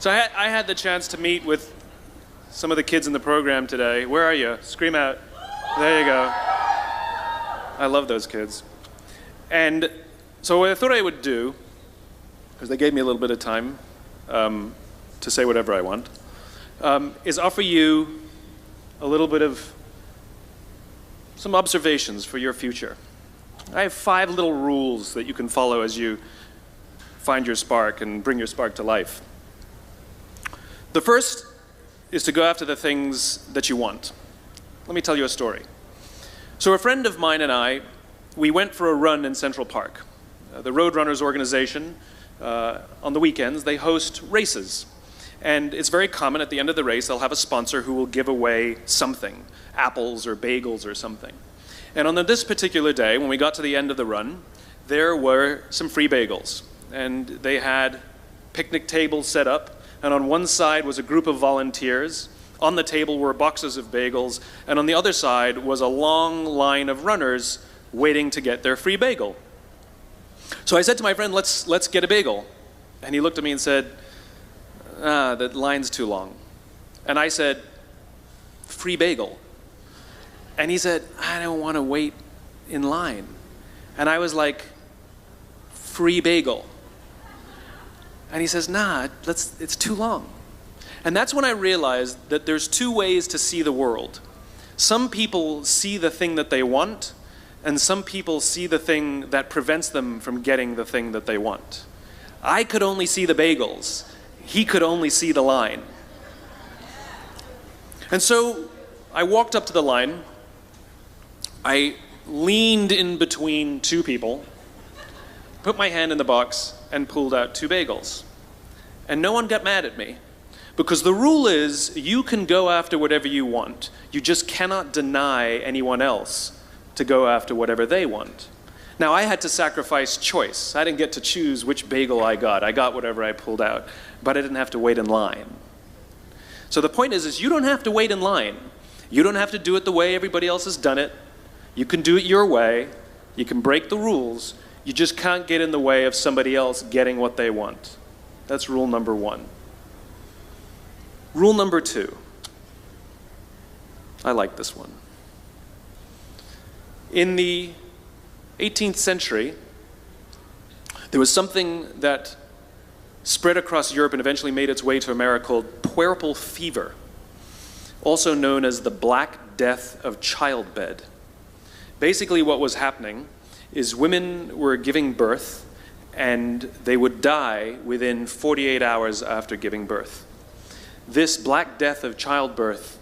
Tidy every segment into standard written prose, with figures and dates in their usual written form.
So I had the chance to meet with some of the kids in the program today. Where are you? Scream out. There you go. I love those kids. And so what I thought I would do, because they gave me a little bit of time to say whatever I want, is offer you a little bit of some observations for your future. I have 5 little rules that you can follow as you find your spark and bring your spark to life. The first is to go after the things that you want. Let me tell you a story. So a friend of mine and I, we went for a run in Central Park. The Roadrunners organization, on the weekends, they host races. And it's very common at the end of the race, they'll have a sponsor who will give away something, apples or bagels or something. And on this particular day, when we got to the end of the run, there were some free bagels. And they had picnic tables set up, and on one side was a group of volunteers. On the table were boxes of bagels, and on the other side was a long line of runners waiting to get their free bagel. So I said to my friend, let's get a bagel. And he looked at me and said, the line's too long. And I said, free bagel. And he said, I don't want to wait in line. And I was like, free bagel. And he says, nah, it's too long. And that's when I realized that there's 2 ways to see the world. Some people see the thing that they want, and some people see the thing that prevents them from getting the thing that they want. I could only see the bagels. He could only see the line. And so I walked up to the line. I leaned in between 2 people, put my hand in the box, and pulled out 2 bagels. And no one got mad at me. Because the rule is, you can go after whatever you want. You just cannot deny anyone else to go after whatever they want. Now, I had to sacrifice choice. I didn't get to choose which bagel I got. I got whatever I pulled out. But I didn't have to wait in line. So the point is you don't have to wait in line. You don't have to do it the way everybody else has done it. You can do it your way. You can break the rules. You just can't get in the way of somebody else getting what they want. That's rule number 1. Rule number 2. I like this one. In the 18th century, there was something that spread across Europe and eventually made its way to America called puerperal fever, also known as the Black Death of childbed. Basically what was happening is women were giving birth and they would die within 48 hours after giving birth. This Black Death of childbirth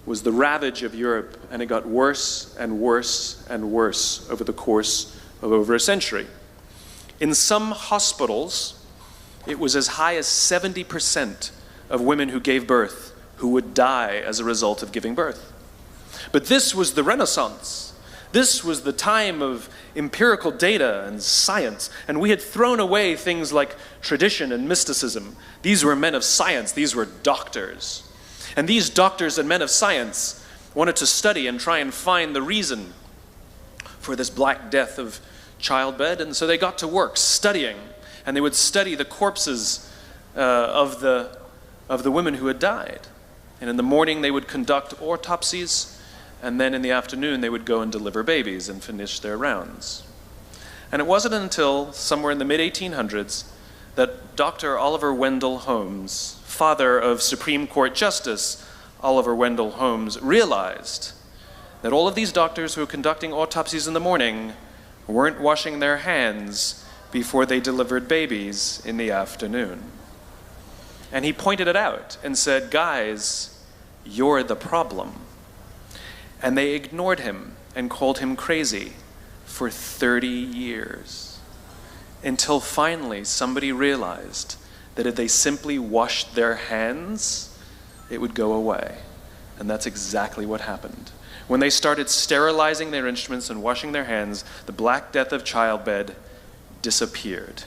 was the ravage of Europe, and it got worse and worse and worse over the course of over a century. In some hospitals, it was as high as 70% of women who gave birth who would die as a result of giving birth. But this was the Renaissance. This was the time of empirical data and science, and we had thrown away things like tradition and mysticism. These were men of science. These were doctors. And these doctors and men of science wanted to study and try and find the reason for this Black Death of childbed, and so they got to work studying, and they would study the corpses of the women who had died. And in the morning they would conduct autopsies, and then in the afternoon they would go and deliver babies and finish their rounds. And it wasn't until somewhere in the mid-1800s that Dr. Oliver Wendell Holmes, father of Supreme Court Justice Oliver Wendell Holmes, realized that all of these doctors who were conducting autopsies in the morning weren't washing their hands before they delivered babies in the afternoon. And he pointed it out and said, guys, you're the problem. And they ignored him and called him crazy for 30 years. Until finally somebody realized that if they simply washed their hands, it would go away. And that's exactly what happened. When they started sterilizing their instruments and washing their hands, the Black Death of childbed disappeared.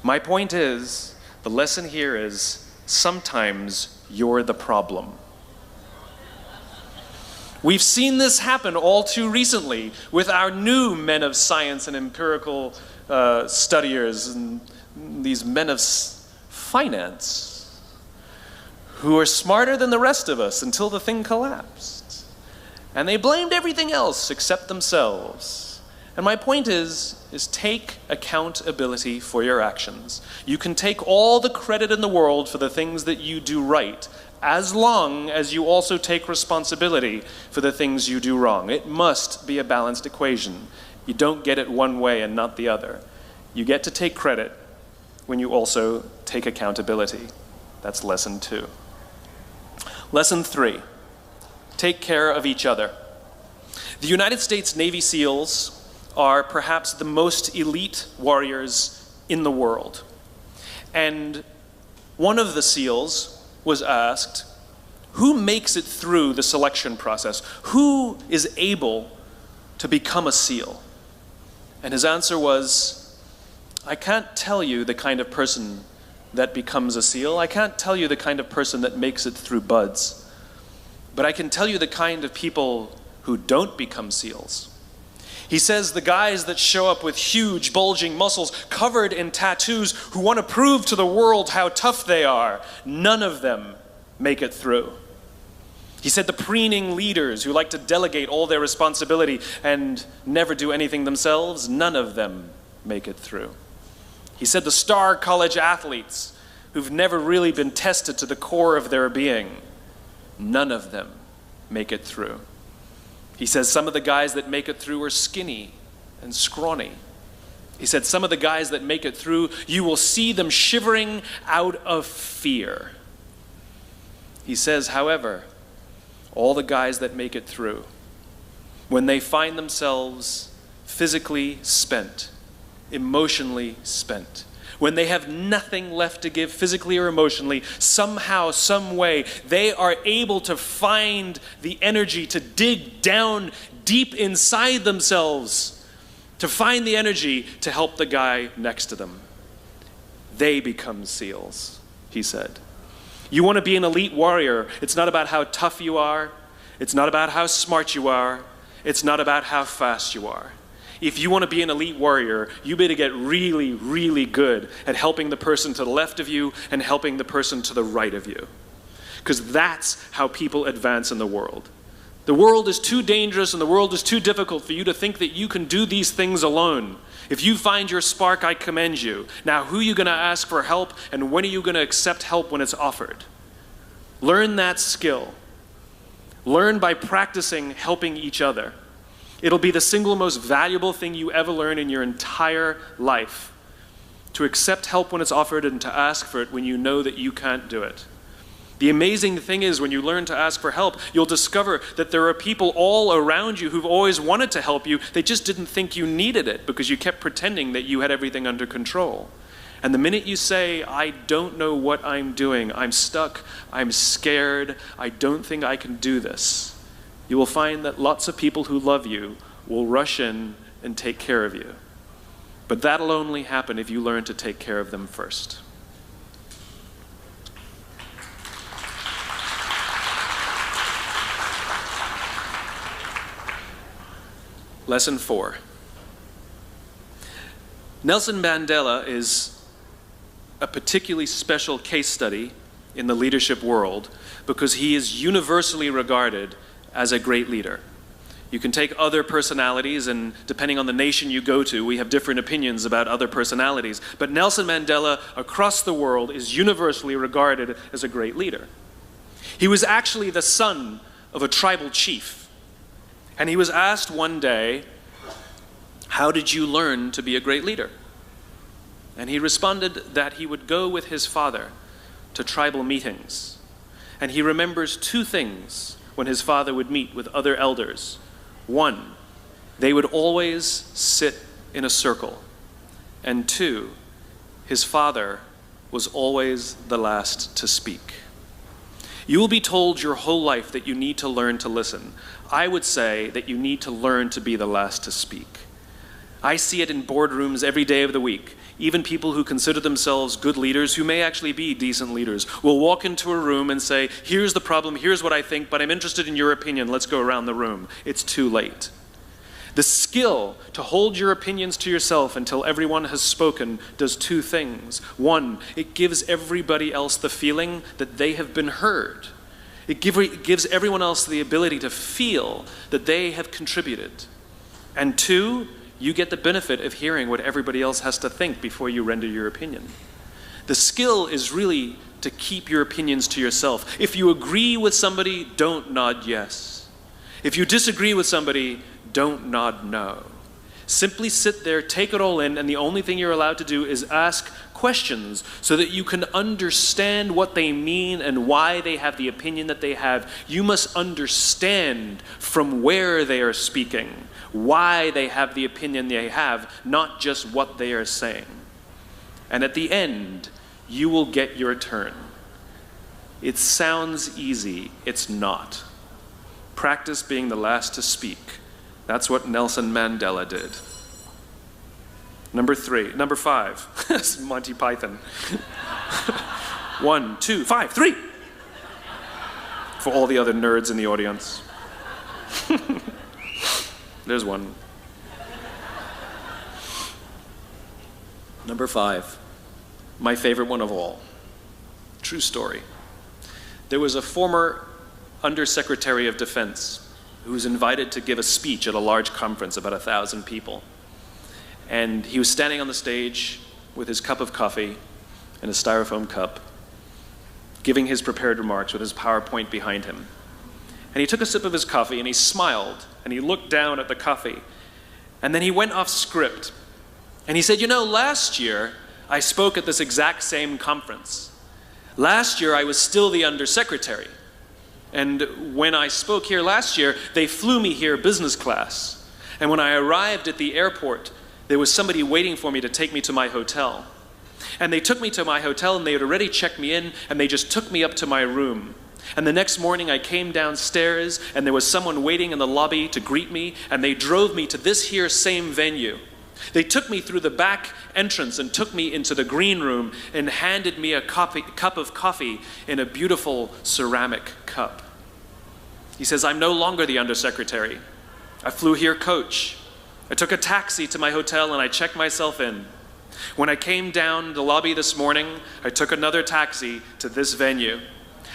My point is, the lesson here is, sometimes you're the problem. We've seen this happen all too recently with our new men of science and empirical studiers and these men of finance. who are smarter than the rest of us until the thing collapsed. And they blamed everything else except themselves. And my point is take accountability for your actions. You can take all the credit in the world for the things that you do right, as long as you also take responsibility for the things you do wrong. It must be a balanced equation. You don't get it one way and not the other. You get to take credit when you also take accountability. That's lesson 2. Lesson 3, take care of each other. The United States Navy SEALs are perhaps the most elite warriors in the world. And one of the SEALs was asked, who makes it through the selection process? Who is able to become a SEAL? And his answer was, I can't tell you the kind of person that becomes a SEAL. I can't tell you the kind of person that makes it through BUD/S. But I can tell you the kind of people who don't become SEALs. He says the guys that show up with huge, bulging muscles, covered in tattoos, who want to prove to the world how tough they are, none of them make it through. He said the preening leaders who like to delegate all their responsibility and never do anything themselves, none of them make it through. He said the star college athletes who've never really been tested to the core of their being, none of them make it through. He says some of the guys that make it through are skinny and scrawny. He said some of the guys that make it through, you will see them shivering out of fear. He says, however, all the guys that make it through, when they find themselves physically spent, emotionally spent, when they have nothing left to give physically or emotionally, somehow, some way, they are able to find the energy to dig down deep inside themselves, to find the energy to help the guy next to them. They become SEALs, he said. You want to be an elite warrior. It's not about how tough you are. It's not about how smart you are. It's not about how fast you are. If you want to be an elite warrior, you better get really, really good at helping the person to the left of you and helping the person to the right of you. Because that's how people advance in the world. The world is too dangerous and the world is too difficult for you to think that you can do these things alone. If you find your spark, I commend you. Now, who are you going to ask for help, and when are you going to accept help when it's offered? Learn that skill. Learn by practicing helping each other. It'll be the single most valuable thing you ever learn in your entire life. To accept help when it's offered and to ask for it when you know that you can't do it. The amazing thing is when you learn to ask for help, you'll discover that there are people all around you who've always wanted to help you. They just didn't think you needed it because you kept pretending that you had everything under control. And the minute you say, I don't know what I'm doing, I'm stuck, I'm scared, I don't think I can do this, you will find that lots of people who love you will rush in and take care of you. But that'll only happen if you learn to take care of them first. Lesson 4. Nelson Mandela is a particularly special case study in the leadership world because he is universally regarded as a great leader. You can take other personalities, and depending on the nation you go to, we have different opinions about other personalities. But Nelson Mandela, across the world, is universally regarded as a great leader. He was actually the son of a tribal chief. And he was asked one day, how did you learn to be a great leader? And he responded that he would go with his father to tribal meetings. And he remembers 2 things when his father would meet with other elders. 1, they would always sit in a circle. And 2, his father was always the last to speak. You will be told your whole life that you need to learn to listen. I would say that you need to learn to be the last to speak. I see it in boardrooms every day of the week. Even people who consider themselves good leaders, who may actually be decent leaders, will walk into a room and say, here's the problem, here's what I think, but I'm interested in your opinion, let's go around the room. It's too late. The skill to hold your opinions to yourself until everyone has spoken does two things. One, it gives everybody else the feeling that they have been heard. It gives everyone else the ability to feel that they have contributed. And two, you get the benefit of hearing what everybody else has to think before you render your opinion. The skill is really to keep your opinions to yourself. If you agree with somebody, don't nod yes. If you disagree with somebody, don't nod no. Simply sit there, take it all in, and the only thing you're allowed to do is ask questions so that you can understand what they mean and why they have the opinion that they have. You must understand from where they are speaking, why they have the opinion they have, not just what they are saying. And at the end, you will get your turn. It sounds easy, it's not. Practice being the last to speak. That's what Nelson Mandela did. Number 5. This is Monty Python. 1, 2, 5, 3. For all the other nerds in the audience. There's one. Number 5. My favorite one of all. True story. There was a former Undersecretary of Defense who was invited to give a speech at a large conference, about 1,000 people. And he was standing on the stage with his cup of coffee and a styrofoam cup, giving his prepared remarks with his PowerPoint behind him. And he took a sip of his coffee and he smiled and he looked down at the coffee. And then he went off script. And he said, last year I spoke at this exact same conference. Last year I was still the Undersecretary. And when I spoke here last year, they flew me here business class. And when I arrived at the airport, there was somebody waiting for me to take me to my hotel. And they took me to my hotel and they had already checked me in and they just took me up to my room. And the next morning I came downstairs and there was someone waiting in the lobby to greet me and they drove me to this here same venue. They took me through the back entrance and took me into the green room and handed me a cup of coffee in a beautiful ceramic cup. He says, I'm no longer the Undersecretary. I flew here coach. I took a taxi to my hotel and I checked myself in. When I came down the lobby this morning, I took another taxi to this venue.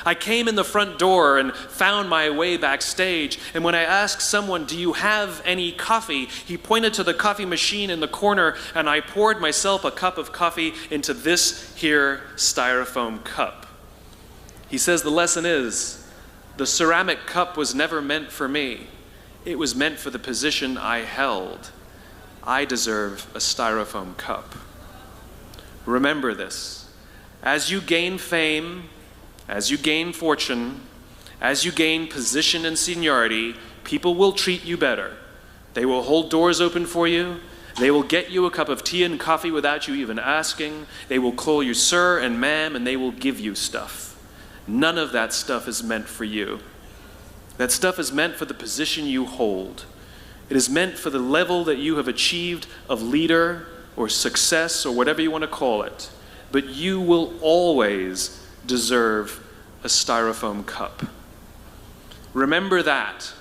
I came in the front door and found my way backstage, and when I asked someone, do you have any coffee? He pointed to the coffee machine in the corner, and I poured myself a cup of coffee into this here styrofoam cup. He says the lesson is, the ceramic cup was never meant for me. It was meant for the position I held. I deserve a styrofoam cup. Remember this. As you gain fame, as you gain fortune, as you gain position and seniority, people will treat you better. They will hold doors open for you. They will get you a cup of tea and coffee without you even asking. They will call you sir and ma'am, and they will give you stuff. None of that stuff is meant for you. That stuff is meant for the position you hold. It is meant for the level that you have achieved of leader or success or whatever you want to call it. But you will always deserve a styrofoam cup. Remember that.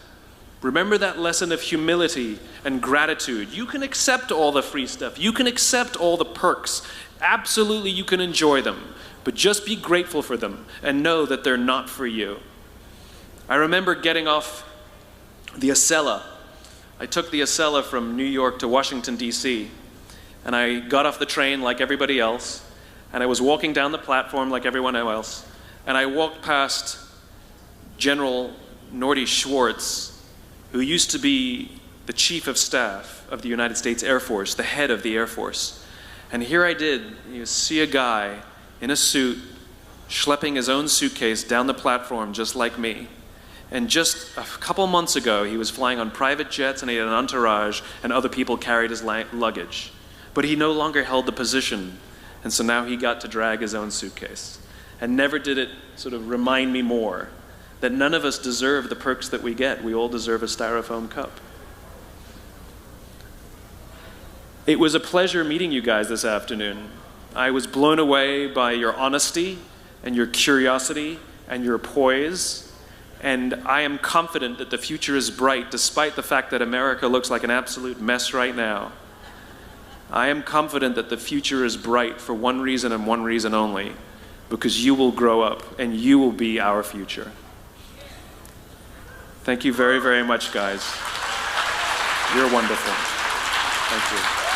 Remember that lesson of humility and gratitude. You can accept all the free stuff. You can accept all the perks. Absolutely, you can enjoy them. But just be grateful for them and know that they're not for you. I remember getting off the Acela. I took the Acela from New York to Washington, D.C. And I got off the train like everybody else. And I was walking down the platform like everyone else, and I walked past General Norty Schwartz, who used to be the Chief of Staff of the United States Air Force, the head of the Air Force. And here I did, see a guy in a suit, schlepping his own suitcase down the platform just like me. And just a couple months ago, he was flying on private jets and he had an entourage, and other people carried his luggage. But he no longer held the position. And so now he got to drag his own suitcase. And never did it sort of remind me more that none of us deserve the perks that we get. We all deserve a styrofoam cup. It was a pleasure meeting you guys this afternoon. I was blown away by your honesty and your curiosity and your poise And I am confident that the future is bright, despite the fact that America looks like an absolute mess right now. I am confident that the future is bright for one reason and one reason only, because you will grow up and you will be our future. Thank you very, very much, guys. You're wonderful. Thank you.